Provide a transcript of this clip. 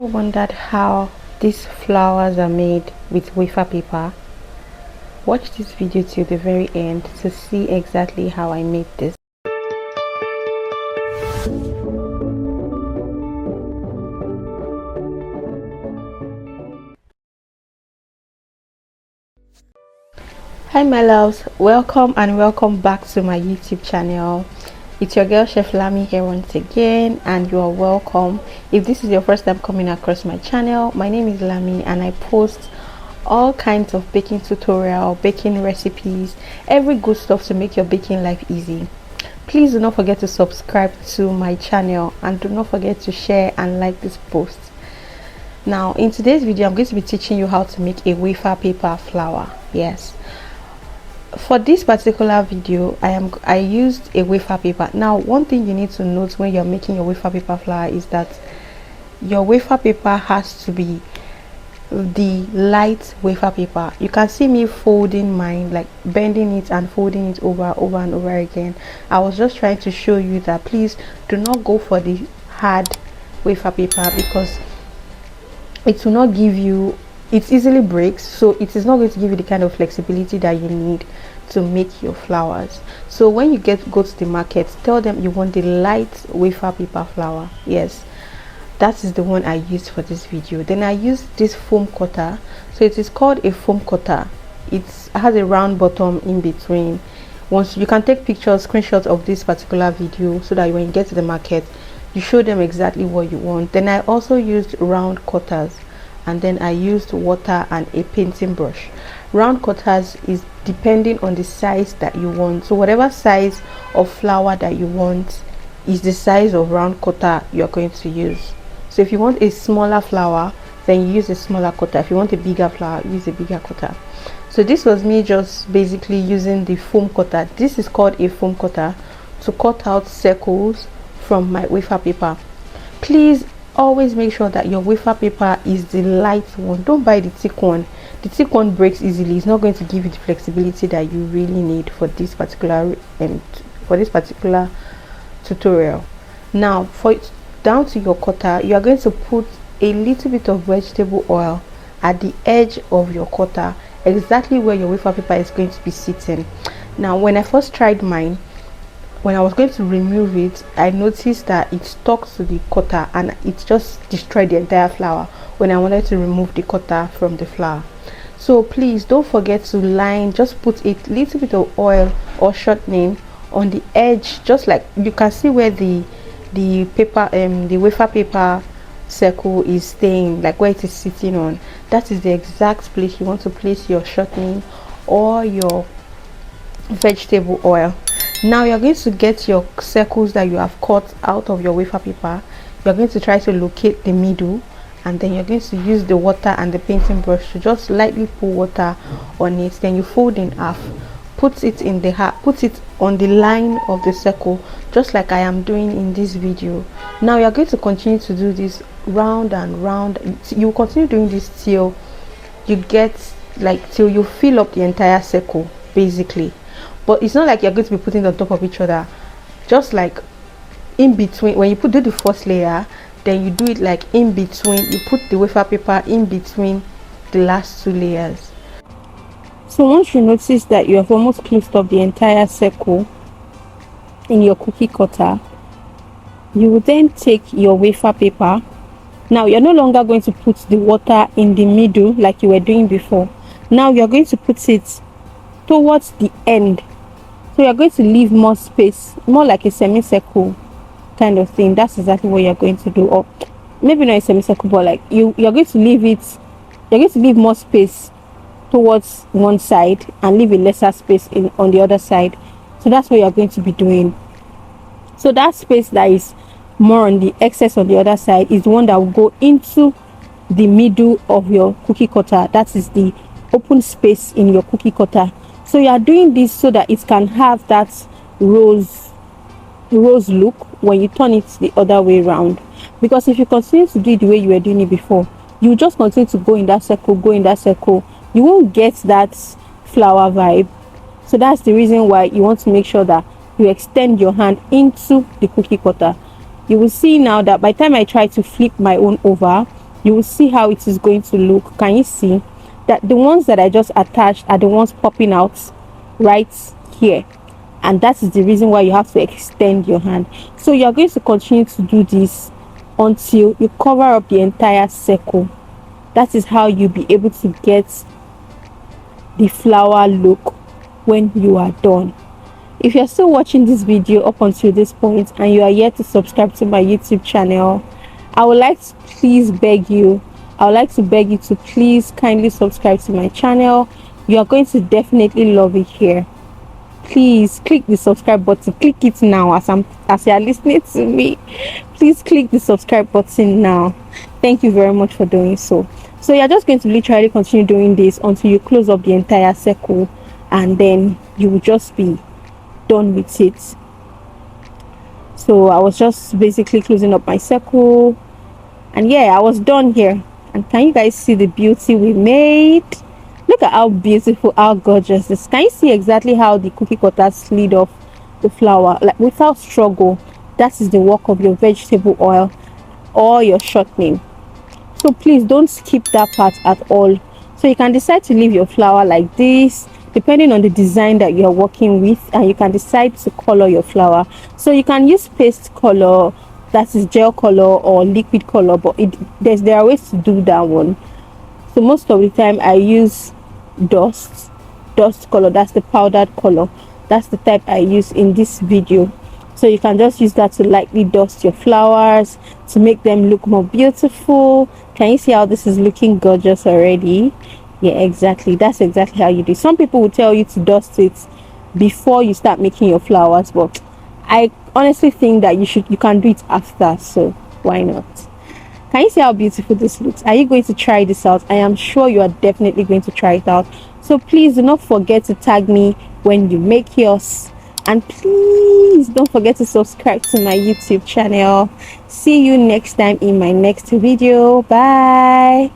Wondered how these flowers are made with wafer paper? Watch this video till the very end to see exactly how I made this. Hi my loves, welcome back to my YouTube channel. It's your girl Chef Lami here once again, and you are welcome. If this is your first time coming across my channel, my name is Lami and I post all kinds of baking tutorial, baking recipes, every good stuff to make your baking life easy. Please do not forget to subscribe to my channel and do not forget to share and like this post. Now in today's video I'm going to be teaching you how to make a wafer paper flour. Yes, for this particular video I used a wafer paper. Now one thing you need to note when you're making your wafer paper flour is that your wafer paper has to be the light wafer paper. You can see me folding mine, like bending it and folding it over and over again. I was just trying to show you that please do not go for the hard wafer paper because it will not give you, it easily breaks, so it is not going to give you the kind of flexibility that you need to make your flours. So when you go to the market, tell them you want the light wafer paper flour. Yes, that is the one I used for this video. Then I used this foam cutter. So it is called a foam cutter. It has a round bottom in between. Once you can take pictures, screenshots of this particular video so that when you get to the market you show them exactly what you want. Then I also used round cutters, and then I used water and a painting brush. Round cutters is depending on the size that you want, so whatever size of flour that you want is the size of round cutter you're going to use. So if you want a smaller flour, then you use a smaller cutter. If you want a bigger flour, use a bigger cutter. So this was me just basically using the foam cutter. This is called a foam cutter, to cut out circles from my wafer paper. Please always make sure that your wafer paper is the light one. Don't buy the thick one. The thick one breaks easily. It's not going to give you the flexibility that you really need for this particular tutorial. Now for it down to your cutter, you are going to put a little bit of vegetable oil at the edge of your cutter, exactly where your wafer paper is going to be sitting. Now when I first tried mine, when I was going to remove it, I noticed that it stuck to the cutter and it just destroyed the entire flour when I wanted to remove the cutter from the flour. So please don't forget to line, just put a little bit of oil or shortening on the edge, just like you can see where the paper the wafer paper circle is staying, like where it is sitting on. That is the exact place you want to place your shortening or your vegetable oil. Now you're going to get your circles that you have cut out of your wafer paper. You're going to try to locate the middle, and then you're going to use the water and the painting brush to just lightly pour water on it. Then you fold in half, put it on the line of the circle, just like I am doing in this video. Now you're going to continue to do this round and round. You will continue doing this till you get till you fill up the entire circle basically. But it's not like you're going to be putting on top of each other, just like in between. When you do the first layer, then you do it like in between. You put the wafer paper in between the last two layers. So once you notice that you have almost closed up the entire circle in your cookie cutter, you will then take your wafer paper. Now you're no longer going to put the water in the middle like you were doing before. Now you're going to put it towards the end, so you're going to leave more space, more like a semicircle kind of thing. That's exactly what you're going to do, or maybe not a semicircle, but like you're going to leave it, you're going to leave more space towards one side and leave a lesser space on the other side. So that's what you're going to be doing. So that space that is more on the excess on the other side is the one that will go into the middle of your cookie cutter. That is the open space in your cookie cutter. So you are doing this so that it can have that rose look when you turn it the other way around. Because if you continue to do it the way you were doing it before, you just continue to go in that circle, you won't get that flower vibe. So that's the reason why you want to make sure that you extend your hand into the cookie cutter. You will see now that by the time I try to flip my own over, you will see how it is going to look. Can you see that the ones that I just attached are the ones popping out right here? And that is the reason why you have to extend your hand. So you are going to continue to do this until you cover up the entire circle. That is how you'll be able to get the flower look when you are done. If you're still watching this video up until this point and you are yet to subscribe to my YouTube channel, I would like to beg you to please kindly subscribe to my channel. You are going to definitely love it here. Please click the subscribe button. Click it now as you are listening to me. Please click the subscribe button now. Thank you very much for doing so. So you're just going to literally continue doing this until you close up the entire circle, and then you will just be done with it. So I was just basically closing up my circle, and yeah, I was done here. And can you guys see the beauty we made? Look at how beautiful, how gorgeous this. Can you see exactly how the cookie cutter slid off the flower, like without struggle? That is the work of your vegetable oil or your shortening. So please don't skip that part at all. So you can decide to leave your flower like this depending on the design that you're working with, and you can decide to color your flower. So you can use paste color, that is gel color, or liquid color, but there are ways to do that one. So most of the time I use dust color, that's the powdered color. That's the type I use in this video. So you can just use that to lightly dust your flowers to make them look more beautiful. Can you see how this is looking gorgeous already? Yeah, exactly. That's exactly how you do. Some people will tell you to dust it before you start making your flowers, but I honestly think that you can do it after. So why not? Can you see how beautiful this looks? Are you going to try this out? I am sure you are definitely going to try it out. So please do not forget to tag me when you make yours. And please don't forget to subscribe to my YouTube channel. See you next time in my next video. Bye.